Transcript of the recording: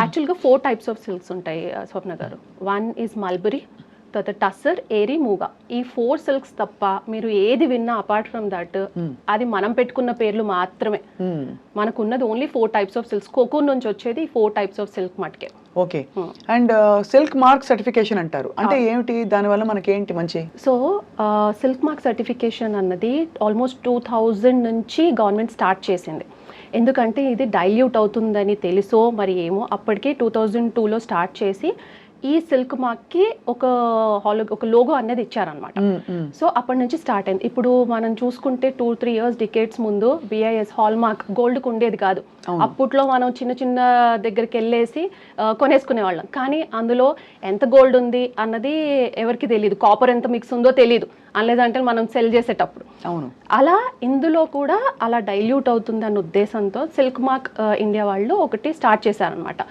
యాక్చువల్గా 4 types of silks ఉంటాయి స్వప్న గారు. వన్ ఈజ్ మల్బరీ, తర్వాత టస్సర్, ఏరీ, మూగా. ఈ 4 సిల్క్స్ తప్ప మీరు ఏది విన్నా అపార్ట్ ఫ్రమ్ దట్ అది మనం పెట్టుకున్న పేర్లు మాత్రమే. మనకున్నది only 4 types of silks. Cocoon నుంచి వచ్చేది 4 టైప్స్ ఆఫ్ సిల్క్ మటుకే. Okay. And silk mark certification అంటారు, అంటే ఏమిటి, దానివల్ల మనకి ఏంటి మంచి? సో సిల్క్ మార్క్ సర్టిఫికేషన్ అన్నది ఆల్మోస్ట్ 2000 నుంచి గవర్నమెంట్ స్టార్ట్ చేసింది. ఎందుకంటే ఇది డైల్యూట్ అవుతుందని తెలుసో మరి ఏమో అప్పటికే 2002లో స్టార్ట్ చేసి ఈ సిల్క్ మార్క్కి ఒక లోగో అనేది ఇచ్చారనమాట. సో అప్పటి నుంచి స్టార్ట్ అయింది. ఇప్పుడు మనం చూసుకుంటే 2-3 ఇయర్స్ డికేట్స్ ముందు BIS హాల్ మార్క్ గోల్డ్కి ఉండేది కాదు. అప్పట్లో మనం చిన్న చిన్న దగ్గరికి వెళ్ళేసి కొనేసుకునే వాళ్ళం. కానీ అందులో ఎంత గోల్డ్ ఉంది అన్నది ఎవరికి తెలియదు, కాపర్ ఎంత మిక్స్ ఉందో తెలియదు, లేదంటే మనం సెల్ చేసేటప్పుడు. అవును. అలా ఇందులో కూడా అలా డైల్యూట్ అవుతుంది అన్న ఉద్దేశంతో సిల్క్ మార్క్ ఇండియా వాళ్ళు ఒకటి స్టార్ట్ చేశారనమాట.